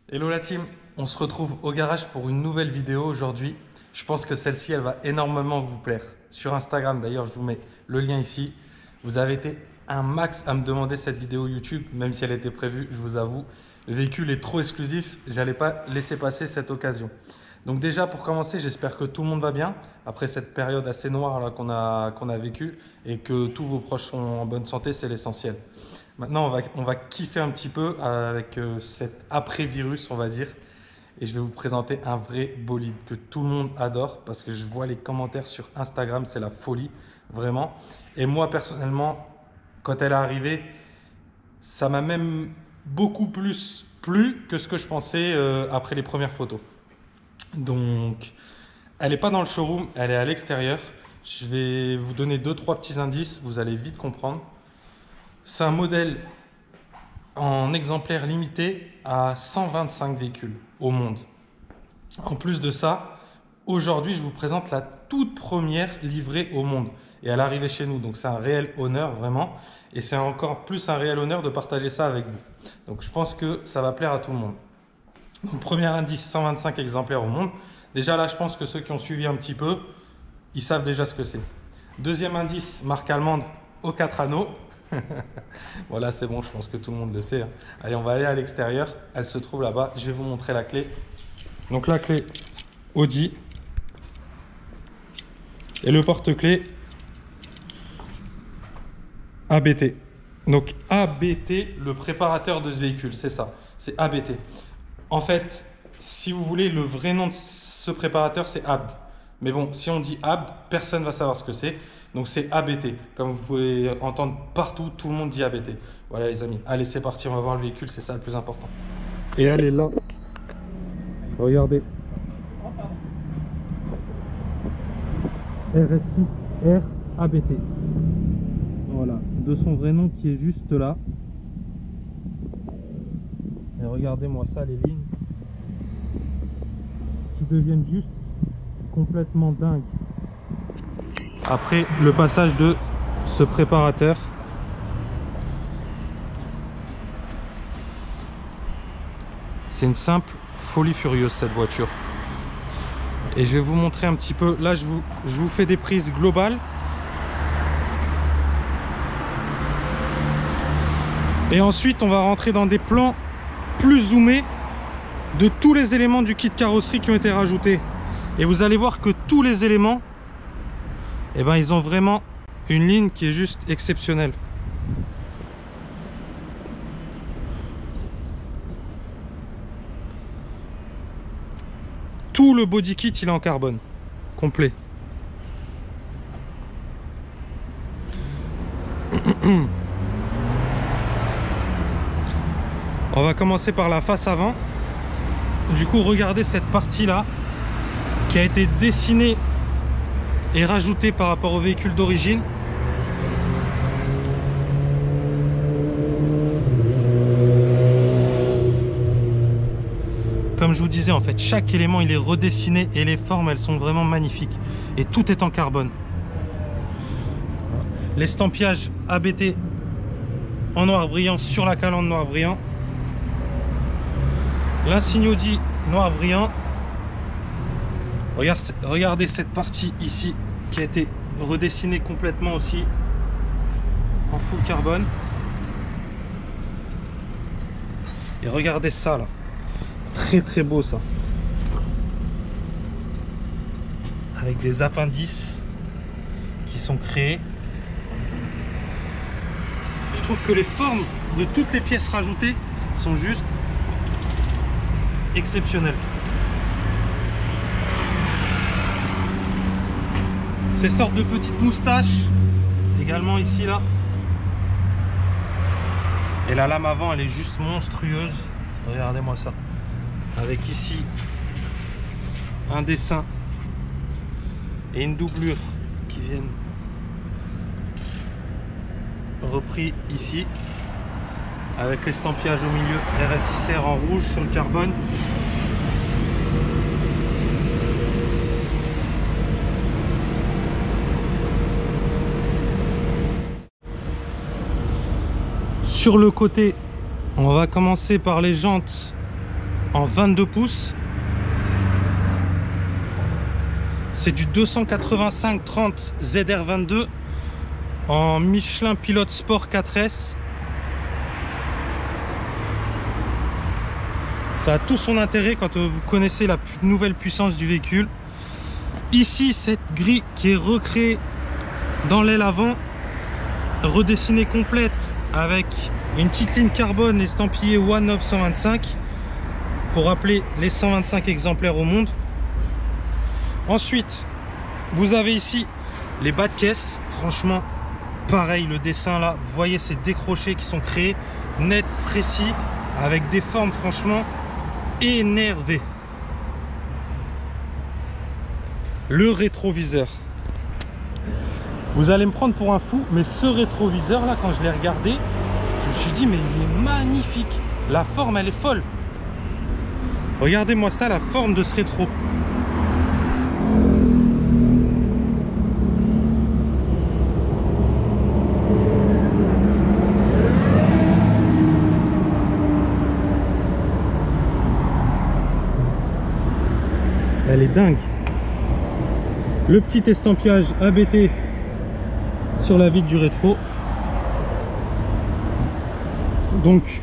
Hello la team, on se retrouve au garage pour une nouvelle vidéo aujourd'hui. Je pense que celle-ci, elle va énormément vous plaire. Sur Instagram, d'ailleurs, je vous mets le lien ici. Vous avez été un max à me demander cette vidéo YouTube, même si elle était prévue, je vous avoue. Le véhicule est trop exclusif, j'allais pas laisser passer cette occasion. Donc déjà, pour commencer, j'espère que tout le monde va bien, après cette période assez noire là qu'on a vécue, et que tous vos proches sont en bonne santé, c'est l'essentiel. Maintenant, on va kiffer un petit peu avec cet après-virus, on va dire. Et je vais vous présenter un vrai bolide que tout le monde adore parce que je vois les commentaires sur Instagram, c'est la folie, vraiment. Et moi, personnellement, quand elle est arrivée, ça m'a même beaucoup plus plu que ce que je pensais après les premières photos. Donc, elle n'est pas dans le showroom, elle est à l'extérieur. Je vais vous donner 2-3 petits indices, vous allez vite comprendre. C'est un modèle en exemplaire limité à 125 véhicules au monde. En plus de ça, aujourd'hui, je vous présente la toute première livrée au monde. Et elle est arrivée chez nous, donc c'est un réel honneur, vraiment. Et c'est encore plus un réel honneur de partager ça avec vous. Donc je pense que ça va plaire à tout le monde. Donc premier indice, 125 exemplaires au monde. Déjà là, je pense que ceux qui ont suivi un petit peu, ils savent déjà ce que c'est. Deuxième indice, marque allemande aux 4 anneaux. Voilà, c'est bon, je pense que tout le monde le sait. Allez, on va aller à l'extérieur. Elle se trouve là-bas. Je vais vous montrer la clé. Donc la clé Audi. Et le porte-clés ABT. Donc ABT, le préparateur de ce véhicule, c'est ça. C'est ABT. En fait, si vous voulez, le vrai nom de ce préparateur, c'est ABD. Mais bon, si on dit ABD, personne ne va savoir ce que c'est. Donc c'est ABT. Comme vous pouvez entendre partout, tout le monde dit ABT. Voilà les amis. Allez, c'est parti, on va voir le véhicule, c'est ça le plus important. Et elle est là. Regardez. RS6R ABT. Voilà, de son vrai nom qui est juste là. Et regardez-moi ça, les lignes qui deviennent juste complètement dingues. Après le passage de ce préparateur, c'est une simple folie furieuse cette voiture. Et je vais vous montrer un petit peu. Là, je vous fais des prises globales. Et ensuite, on va rentrer dans des plans plus zoomés de tous les éléments du kit carrosserie qui ont été rajoutés. Et vous allez voir que tous les éléments, eh ben, ils ont vraiment une ligne qui est juste exceptionnelle. Tout le body kit, il est en carbone, complet. On va commencer par la face avant. Du coup, regardez cette partie-là qui a été dessinée et rajoutée par rapport au véhicule d'origine. Comme je vous disais, en fait, chaque élément il est redessiné et les formes elles sont vraiment magnifiques. Et tout est en carbone. L'estampillage ABT en noir brillant sur la calandre noir brillant. L'insigne Audi noir brillant. Regardez cette partie ici qui a été redessinée complètement aussi en full carbone. Et regardez ça là. Très très beau ça. Avec des appendices qui sont créés. Je trouve que les formes de toutes les pièces rajoutées sont juste exceptionnelles. Ces sortes de petites moustaches également ici là. Et la lame avant elle est juste monstrueuse. Regardez-moi ça. Avec ici un dessin et une doublure qui viennent repris ici avec l'estampillage au milieu RS6R en rouge sur le carbone. Sur le côté, on va commencer par les jantes en 22 pouces. C'est du 285/30 ZR22 en Michelin Pilot Sport 4S. Ça a tout son intérêt quand vous connaissez la nouvelle puissance du véhicule. Ici, cette grille qui est recréée dans l'aile avant, redessinée complète avec une petite ligne carbone estampillée One of 125 pour rappeler les 125 exemplaires au monde. Ensuite, vous avez ici les bas de caisse. Franchement, pareil, le dessin là, vous voyez ces décrochés qui sont créés, net, précis, avec des formes franchement énervées. Le rétroviseur. Vous allez me prendre pour un fou, mais ce rétroviseur là, quand je l'ai regardé, je me suis dit, mais il est magnifique. La forme, elle est folle. Regardez-moi ça, la forme de ce rétro. Elle est dingue. Le petit estampillage ABT sur la vitre du rétro. Donc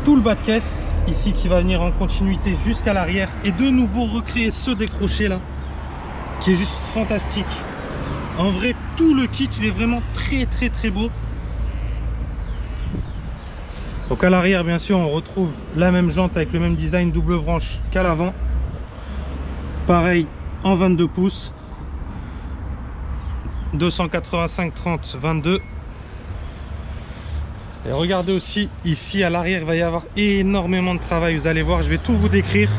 tout le bas de caisse ici qui va venir en continuité jusqu'à l'arrière et de nouveau recréer ce décroché là qui est juste fantastique. En vrai, tout le kit il est vraiment très beau. Donc à l'arrière, bien sûr, on retrouve la même jante avec le même design double branche qu'à l'avant. Pareil en 22 pouces, 285/30 22. Et regardez aussi ici à l'arrière, il va y avoir énormément de travail. Vous allez voir, je vais tout vous décrire.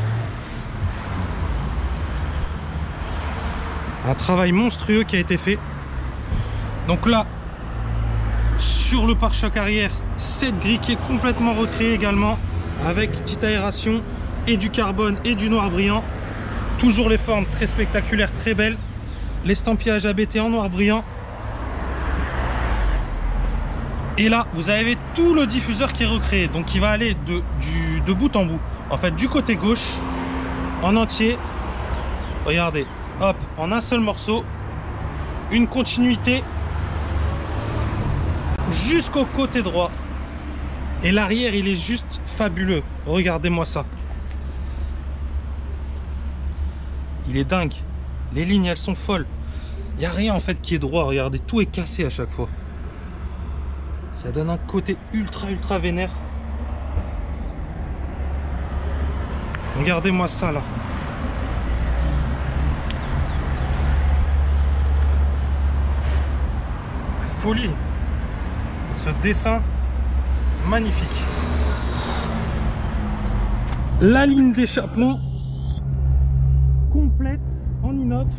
Un travail monstrueux qui a été fait. Donc là, sur le pare-choc arrière, cette grille qui est complètement recréée également, avec petite aération et du carbone et du noir brillant. Toujours les formes très spectaculaires, très belles. L'estampillage ABT en noir brillant. Et là, vous avez tout le diffuseur qui est recréé. Donc il va aller de bout en bout. En fait, du côté gauche, en entier. Regardez, hop, en un seul morceau. Une continuité jusqu'au côté droit. Et l'arrière, il est juste fabuleux. Regardez-moi ça. Il est dingue. Les lignes, elles sont folles. Il n'y a rien en fait qui est droit. Regardez, tout est cassé à chaque fois. Ça donne un côté ultra vénère. Regardez-moi ça là. Folie. Ce dessin magnifique. La ligne d'échappement complète en inox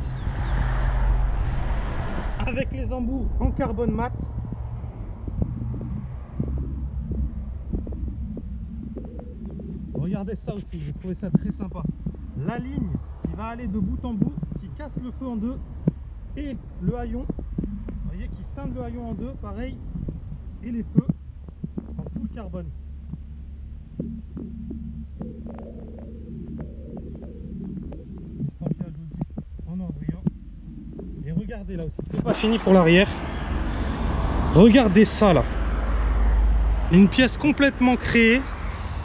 avec les embouts en carbone mat. Regardez ça aussi, j'ai trouvé ça très sympa. La ligne qui va aller de bout en bout, qui casse le feu en deux, et le haillon, vous voyez, qui scinde le haillon en deux, pareil, et les feux en full carbone. En noir brillant. Et regardez là aussi, c'est pas fini pour l'arrière. Regardez ça là. Une pièce complètement créée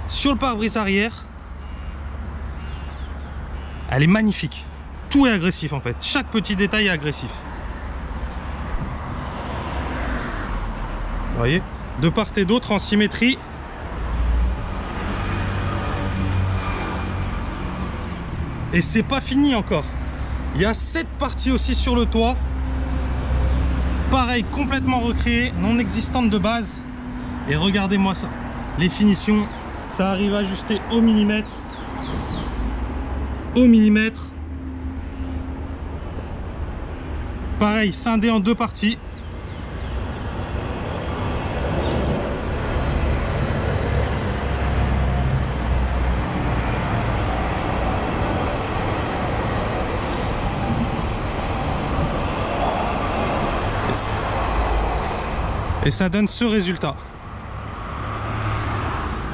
sur le pare-brise arrière. Elle est magnifique. Tout est agressif en fait. Chaque petit détail est agressif. Vous voyez, de part et d'autre en symétrie. Et c'est pas fini encore. Il y a cette partie aussi sur le toit. Pareil, complètement recréée, non existante de base. Et regardez-moi ça. Les finitions, ça arrive à ajuster au millimètre. Au millimètre. Pareil, scindé en deux parties. Et ça donne ce résultat.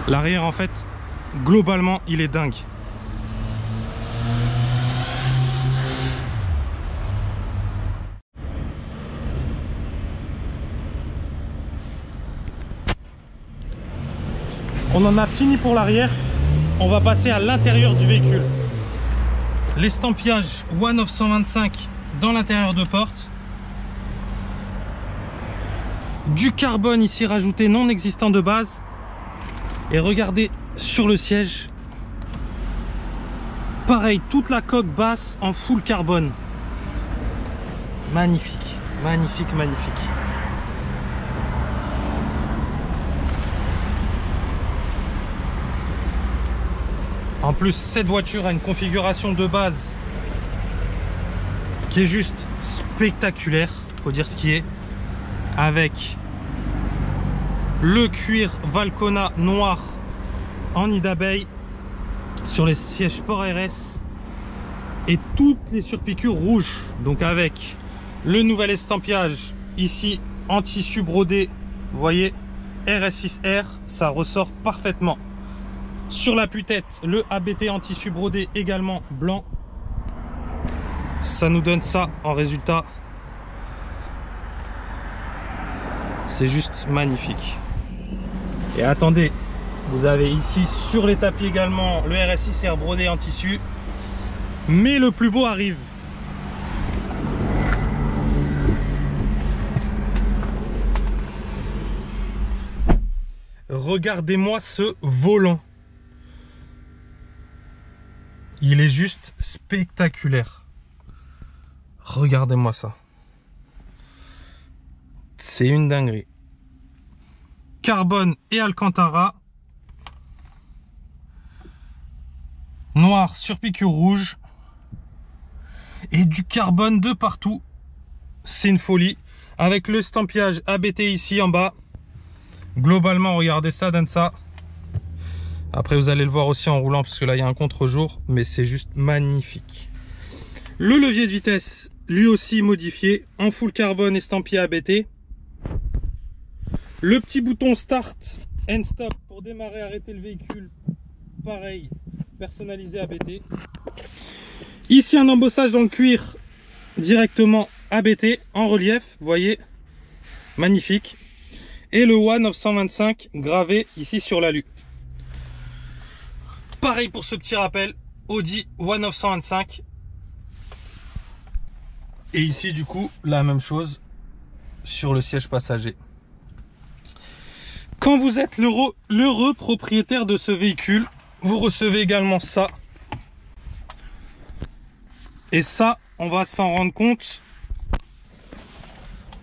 L'arrière en fait globalement, il est dingue. On en a fini pour l'arrière. On va passer à l'intérieur du véhicule. L'estampillage One of 125 dans l'intérieur de porte. Du carbone ici rajouté non existant de base. Et regardez sur le siège. Pareil, toute la coque basse en full carbone. Magnifique, magnifique, magnifique. En plus, cette voiture a une configuration de base qui est juste spectaculaire, faut dire ce qui est, avec le cuir Valcona noir en nid d'abeille sur les sièges Sport RS et toutes les surpiqûres rouges. Donc avec le nouvel estampillage ici en tissu brodé, vous voyez, RS6R, ça ressort parfaitement. Sur la tête le ABT en tissu brodé également blanc. Ça nous donne ça en résultat. C'est juste magnifique. Et attendez, vous avez ici sur les tapis également le RS6R brodé en tissu. Mais le plus beau arrive. Regardez-moi ce volant. Il est juste spectaculaire. Regardez-moi ça. C'est une dinguerie. Carbone et Alcantara. Noir sur piqûre rouge. Et du carbone de partout. C'est une folie. Avec le estampillage ABT ici en bas. Globalement, regardez ça, donne ça. Après, vous allez le voir aussi en roulant parce que là, il y a un contre-jour. Mais c'est juste magnifique. Le levier de vitesse, lui aussi modifié. En full carbone estampillé ABT. Le petit bouton Start and Stop pour démarrer, arrêter le véhicule. Pareil, personnalisé ABT. Ici, un embossage dans le cuir directement ABT en relief. Vous voyez, magnifique. Et le One of 125 gravé ici sur l'alu. Pareil pour ce petit rappel, Audi One of 125. Et ici du coup, la même chose sur le siège passager. Quand vous êtes l'heureux propriétaire de ce véhicule, vous recevez également ça. Et ça, on va s'en rendre compte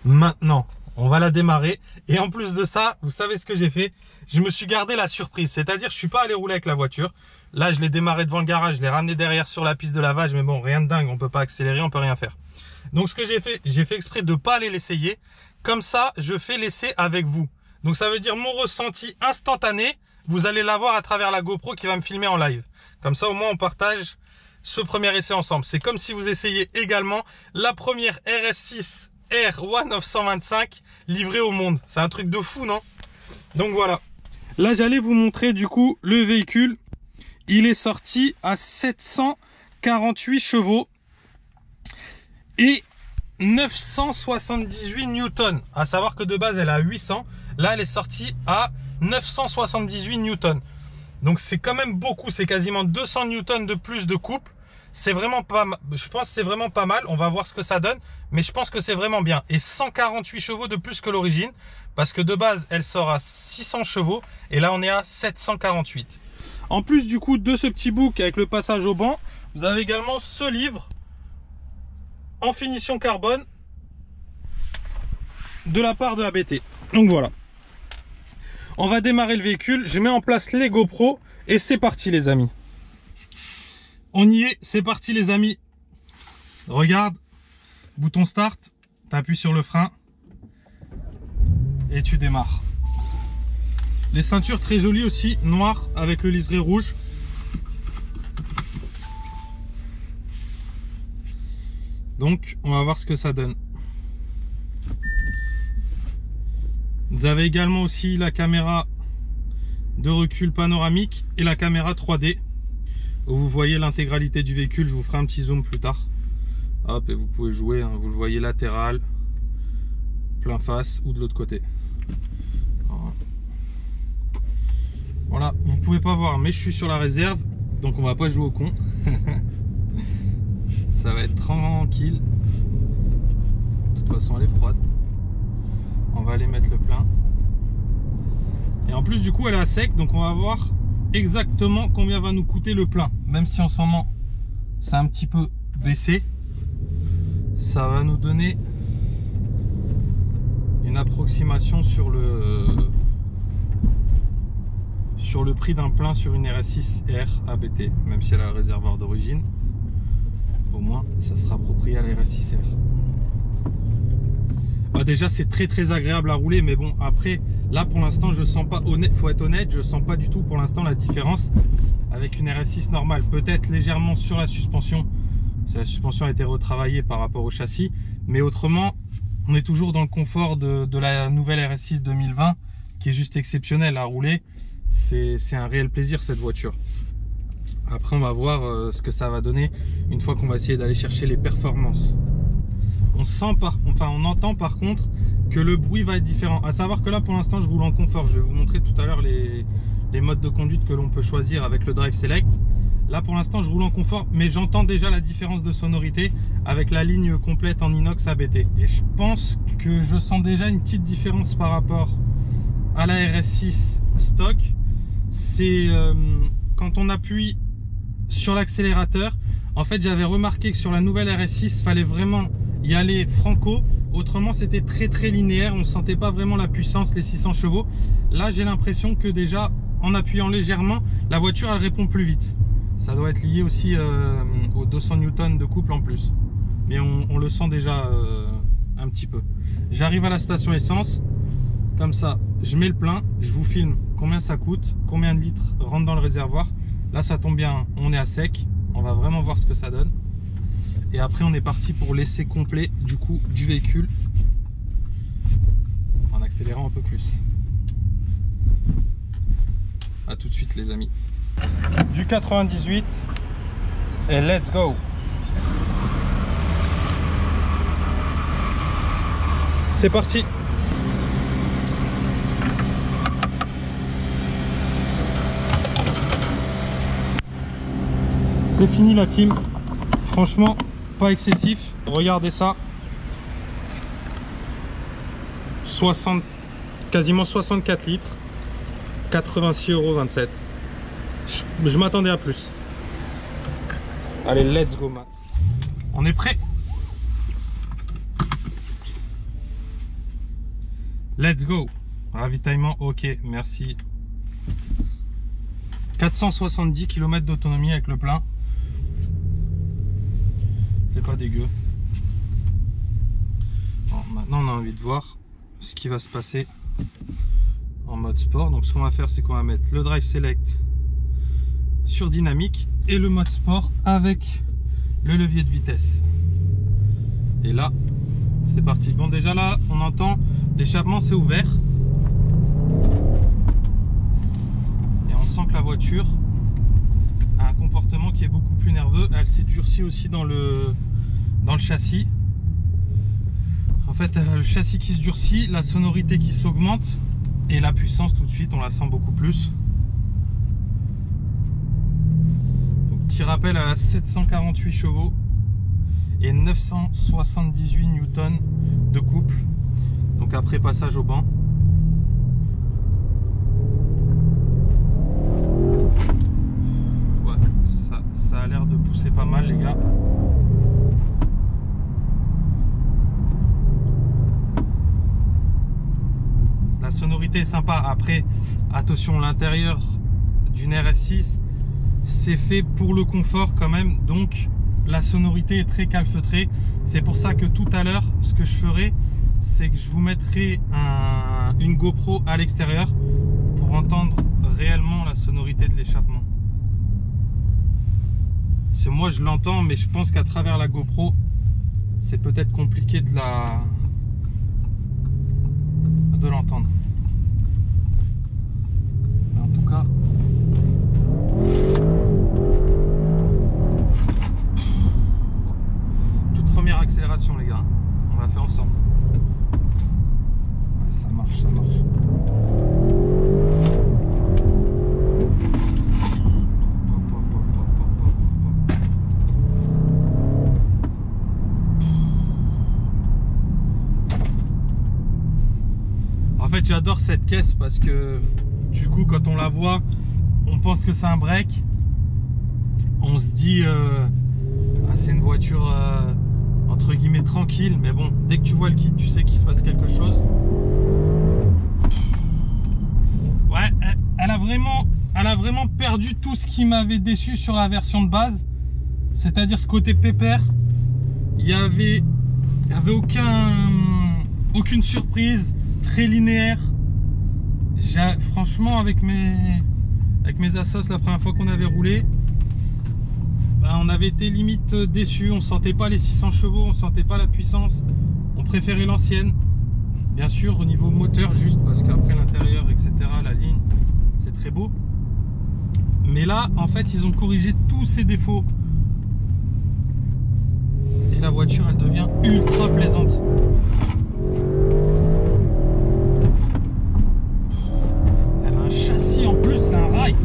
maintenant. On va la démarrer. Et en plus de ça, vous savez ce que j'ai fait? Je me suis gardé la surprise. C'est-à-dire, je suis pas allé rouler avec la voiture. Là, je l'ai démarré devant le garage. Je l'ai ramené derrière sur la piste de lavage. Mais bon, rien de dingue. On peut pas accélérer, on peut rien faire. Donc, ce que j'ai fait exprès de pas aller l'essayer. Comme ça, je fais l'essai avec vous. Donc, ça veut dire mon ressenti instantané. Vous allez l'avoir à travers la GoPro qui va me filmer en live. Comme ça, au moins, on partage ce premier essai ensemble. C'est comme si vous essayez également la première RS6 R One of 125 livrée au monde. C'est un truc de fou, non? Donc voilà. Là, j'allais vous montrer du coup le véhicule. Il est sorti à 748 chevaux et 978 newtons. À savoir que de base, elle est à 800. Là, elle est sortie à 978 newtons. Donc c'est quand même beaucoup. C'est quasiment 200 newtons de plus de couple. C'est vraiment pas mal. Je pense que c'est vraiment pas mal. On va voir ce que ça donne. Mais je pense que c'est vraiment bien. Et 148 chevaux de plus que l'origine. Parce que de base, elle sort à 600 chevaux. Et là, on est à 748. En plus du coup de ce petit book avec le passage au banc, vous avez également ce livre en finition carbone de la part de ABT. Donc voilà. On va démarrer le véhicule. Je mets en place les GoPro. Et c'est parti les amis. On y est, c'est parti les amis. Regarde, bouton start, tu appuies sur le frein et tu démarres. Les ceintures très jolies aussi, noires avec le liseré rouge. Donc on va voir ce que ça donne. Vous avez également aussi la caméra de recul panoramique et la caméra 3D où vous voyez l'intégralité du véhicule. Je vous ferai un petit zoom plus tard. Hop, et vous pouvez jouer, hein, vous le voyez latéral, plein face ou de l'autre côté. Voilà, vous pouvez pas voir, mais je suis sur la réserve, donc on va pas jouer au con. Ça va être tranquille. De toute façon, elle est froide. On va aller mettre le plein. Et en plus, du coup, elle est à sec, donc on va voir exactement combien va nous coûter le plein. Même si en ce moment, c'est un petit peu baissé, ça va nous donner une approximation sur le prix d'un plein sur une RS6R ABT, même si elle a le réservoir d'origine. Au moins, ça sera approprié à la RS6R. Bah déjà, c'est très agréable à rouler, mais bon, après, là pour l'instant, je sens pas, faut être honnête, je sens pas du tout pour l'instant la différence avec une RS6 normale. Peut-être légèrement sur la suspension, si la suspension a été retravaillée par rapport au châssis, mais autrement, on est toujours dans le confort de la nouvelle RS6 2020, qui est juste exceptionnelle à rouler. C'est un réel plaisir cette voiture. Après, on va voir ce que ça va donner une fois qu'on va essayer d'aller chercher les performances. On sent on entend par contre que le bruit va être différent. À savoir que là, pour l'instant, je roule en confort. Je vais vous montrer tout à l'heure les modes de conduite que l'on peut choisir avec le Drive Select. Là, pour l'instant, je roule en confort, mais j'entends déjà la différence de sonorité avec la ligne complète en inox ABT. Et je pense que je sens déjà une petite différence par rapport à la RS6 stock. C'est quand on appuie sur l'accélérateur. En fait, j'avais remarqué que sur la nouvelle RS6, il fallait vraiment y aller franco. Autrement, c'était très linéaire. On ne sentait pas vraiment la puissance, les 600 chevaux. Là, j'ai l'impression que déjà, en appuyant légèrement, la voiture, elle répond plus vite. Ça doit être lié aussi aux 200 Newton de couple en plus. Mais on le sent déjà un petit peu. J'arrive à la station essence. Comme ça, je mets le plein. Je vous filme combien ça coûte, combien de litres rentrent dans le réservoir. Là, ça tombe bien, on est à sec. On va vraiment voir ce que ça donne. Et après, on est parti pour l'essai complet du coup du véhicule en accélérant un peu plus. A tout de suite, les amis. Du 98 et let's go. C'est parti. C'est fini la team. Franchement, pas excessif. Regardez ça. Quasiment 64 litres. 86,27 €. Je m'attendais à plus. Allez, let's go, man. On est prêt. Let's go. Ravitaillement, ok, merci. 470 km d'autonomie avec le plein. C'est pas dégueu. Bon, maintenant on a envie de voir ce qui va se passer en mode sport. Donc ce qu'on va faire, c'est qu'on va mettre le Drive Select sur dynamique et le mode sport avec le levier de vitesse. Et là, c'est parti. Bon, déjà là, on entend l'échappement, c'est ouvert. Et on sent que la voiture a un comportement qui est beaucoup plus nerveux. Elle s'est durcie aussi dans le châssis. En fait, elle a le châssis qui se durcit, la sonorité qui s'augmente et la puissance tout de suite, on la sent beaucoup plus. Donc, petit rappel, elle a 748 chevaux et 978 newtons de couple. Donc après passage au banc. Ouais, ça a l'air de pousser pas mal, les gars. La sonorité est sympa. Après, attention, l'intérieur d'une RS6, c'est fait pour le confort quand même. Donc, la sonorité est très calfeutrée. C'est pour ça que tout à l'heure, ce que je ferai, c'est que je vous mettrai une GoPro à l'extérieur pour entendre réellement la sonorité de l'échappement. Parce que moi, je l'entends, mais je pense qu'à travers la GoPro, c'est peut-être compliqué de l'entendre. En tout cas, j'adore cette caisse parce que du coup quand on la voit, on pense que c'est un break. On se dit ah, c'est une voiture entre guillemets tranquille, mais bon, dès que tu vois le kit, tu sais qu'il se passe quelque chose. Ouais, elle a vraiment perdu tout ce qui m'avait déçu sur la version de base, c'est-à-dire ce côté pépère. Il y avait aucune surprise, très linéaire. Franchement, avec mes assos la première fois qu'on avait roulé, bah, on avait été limite déçus. On sentait pas les 600 chevaux, on sentait pas la puissance. On préférait l'ancienne. Bien sûr, au niveau moteur, juste parce qu'après l'intérieur, etc., la ligne, c'est très beau. Mais là, en fait, ils ont corrigé tous ces défauts. Et la voiture, elle devient ultra plaisante. Elle a un châssis en plus, c'est un rail.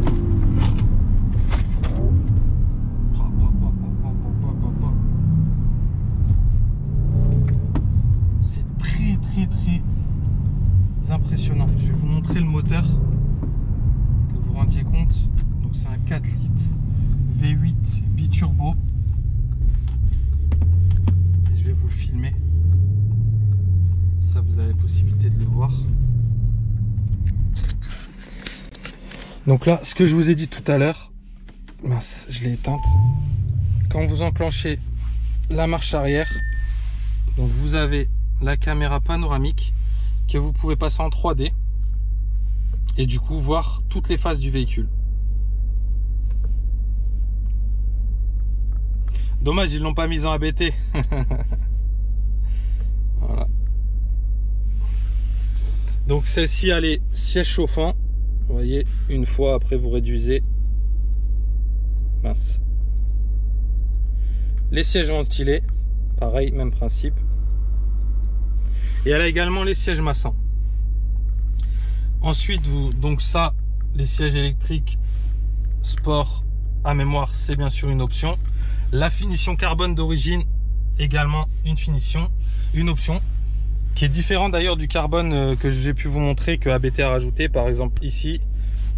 C'est très impressionnant. Je vais vous montrer le moteur, que vous vous rendiez compte. Donc c'est un 4 litres V8 biturbo. Et je vais vous le filmer. Ça, vous avez possibilité de le voir. Donc là, ce que je vous ai dit tout à l'heure, mince, je l'ai éteinte. Quand vous enclenchez la marche arrière, donc vous avez la caméra panoramique que vous pouvez passer en 3D et du coup voir toutes les faces du véhicule. Dommage, ils l'ont pas mise en ABT. Voilà. Donc celle-ci, elle est siège chauffant. Vous voyez, une fois, après vous réduisez. Mince. Les sièges ventilés, pareil, même principe. Et elle a également les sièges massants. Ensuite, donc ça, les sièges électriques sport à mémoire, c'est bien sûr une option. La finition carbone d'origine, également une option qui est différente d'ailleurs du carbone que j'ai pu vous montrer, que ABT a rajouté, par exemple ici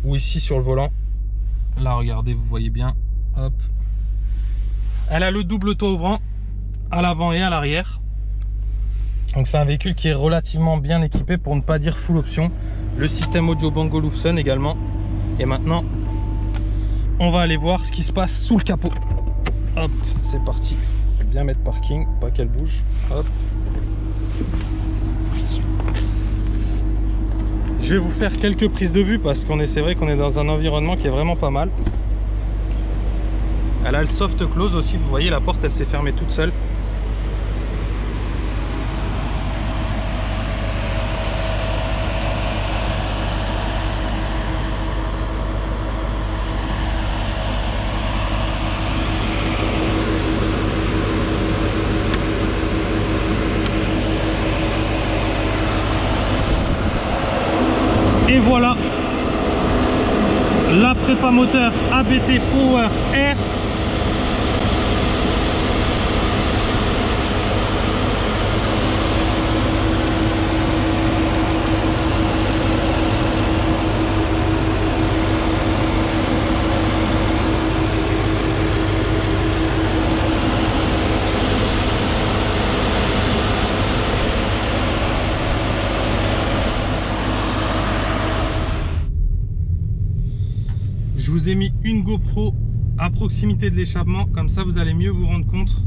ou ici sur le volant. Là, regardez, vous voyez bien. Hop. Elle a le double toit ouvrant à l'avant et à l'arrière. Donc c'est un véhicule qui est relativement bien équipé, pour ne pas dire full option. Le système audio Bang & Olufsen également. Et maintenant, on va aller voir ce qui se passe sous le capot. Hop, c'est parti. Je vais bien mettre parking, pas qu'elle bouge. Hop. Je vais vous faire quelques prises de vue parce c'est vrai qu'on est dans un environnement qui est vraiment pas mal. Elle a le soft close aussi, vous voyez la porte, elle s'est fermée toute seule. Et voilà la prépa moteur ABT Power Air. Je vous ai mis une GoPro à proximité de l'échappement, comme ça vous allez mieux vous rendre compte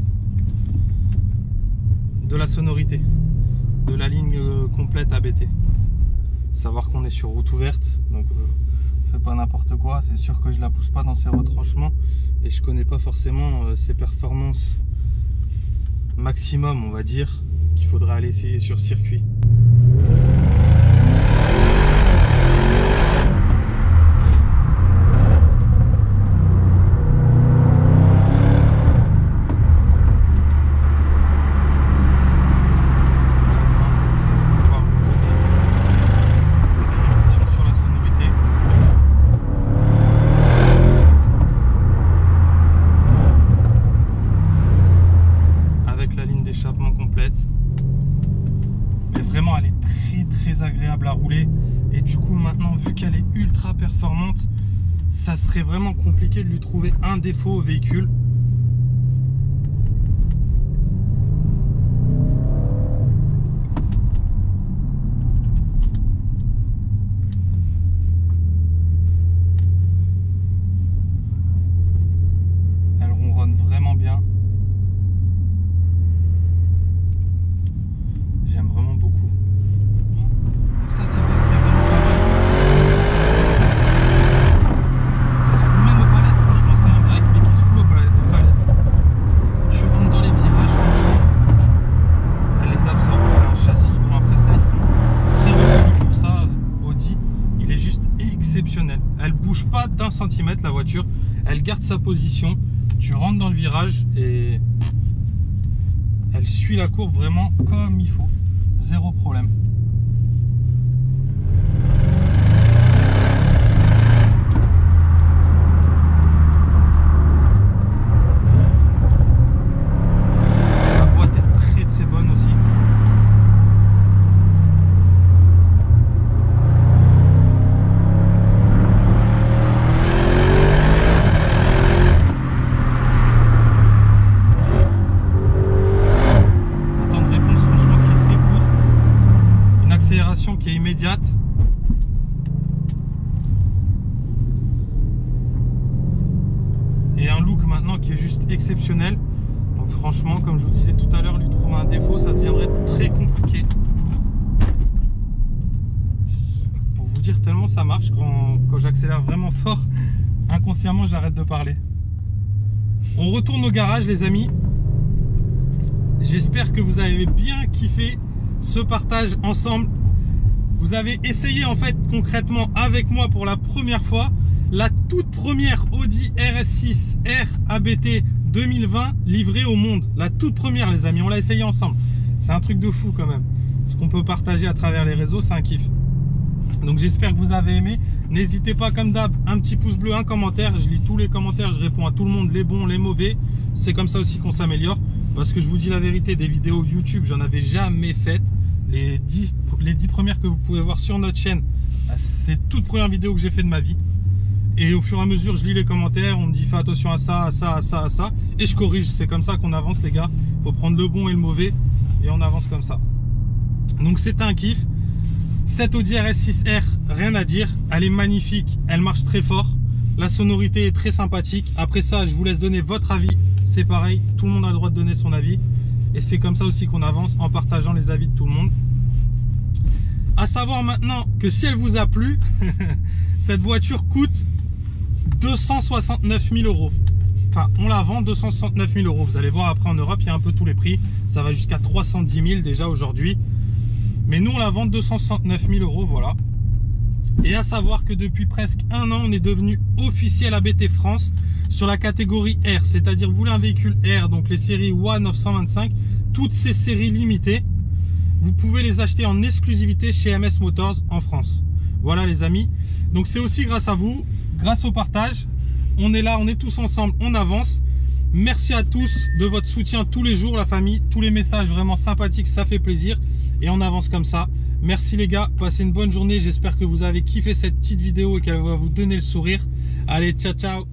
de la sonorité, de la ligne complète ABT. Savoir qu'on est sur route ouverte, donc on fait pas n'importe quoi. C'est sûr que je la pousse pas dans ses retranchements et je connais pas forcément ses performances maximum, on va dire, qu'il faudrait aller essayer sur circuit. Et du coup maintenant, vu qu'elle est ultra performante, ça serait vraiment compliqué de lui trouver un défaut au véhicule. Elle ronronne vraiment bien. J'aime vraiment beaucoup. Donc ça c'est vrai que c'est vraiment pas mal. Ça se roule même aux palettes, franchement c'est un break mais qui se roule aux palettes. Quand tu rentres dans les virages, franchement, elle les absorbe. Elle a un châssis, bon après ça ils sont très reconnus pour ça. Audi, il est juste exceptionnel. Elle bouge pas d'un centimètre la voiture, elle garde sa position. Tu rentres dans le virage et elle suit la courbe vraiment comme il faut. Zéro problème. La boîte est très très bonne aussi. Qui est immédiate. Et un look maintenant qui est juste exceptionnel. Donc franchement, comme je vous disais tout à l'heure, lui trouver un défaut, ça deviendrait très compliqué. Pour vous dire tellement ça marche, quand j'accélère vraiment fort, inconsciemment j'arrête de parler. On retourne au garage les amis. J'espère que vous avez bien kiffé ce partage ensemble. Vous avez essayé en fait concrètement avec moi pour la première fois la toute première Audi RS6 R ABT 2020 livrée au monde. La toute première les amis, on l'a essayé ensemble. C'est un truc de fou quand même. Ce qu'on peut partager à travers les réseaux, c'est un kiff. Donc j'espère que vous avez aimé. N'hésitez pas comme d'hab, un petit pouce bleu, un commentaire. Je lis tous les commentaires, je réponds à tout le monde, les bons, les mauvais. C'est comme ça aussi qu'on s'améliore. Parce que je vous dis la vérité, des vidéos YouTube, j'en avais jamais faites. Les 10 premières que vous pouvez voir sur notre chaîne, c'est toute première vidéo que j'ai fait de ma vie. Et au fur et à mesure, je lis les commentaires, on me dit fais attention à ça, à ça, à ça, à ça. Et je corrige, c'est comme ça qu'on avance les gars. Il faut prendre le bon et le mauvais et on avance comme ça. Donc c'est un kiff. Cette Audi RS6R, rien à dire. Elle est magnifique, elle marche très fort. La sonorité est très sympathique. Après ça, je vous laisse donner votre avis. C'est pareil, tout le monde a le droit de donner son avis. Et c'est comme ça aussi qu'on avance en partageant les avis de tout le monde. À savoir maintenant que si elle vous a plu, cette voiture coûte 269 000 euros. Enfin, on la vend 269 000 euros. Vous allez voir après en Europe, il y a un peu tous les prix. Ça va jusqu'à 310 000 déjà aujourd'hui. Mais nous, on la vend 269 000 euros, voilà. Et à savoir que depuis presque un an, on est devenu officiel ABT France sur la catégorie R. C'est-à-dire, vous voulez un véhicule R, donc les séries WA 925, toutes ces séries limitées, vous pouvez les acheter en exclusivité chez MS Motors en France. Voilà les amis. Donc c'est aussi grâce à vous, grâce au partage. On est là, on est tous ensemble, on avance. Merci à tous de votre soutien tous les jours, la famille. Tous les messages vraiment sympathiques, ça fait plaisir. Et on avance comme ça. Merci les gars, passez une bonne journée. J'espère que vous avez kiffé cette petite vidéo et qu'elle va vous donner le sourire. Allez, ciao, ciao.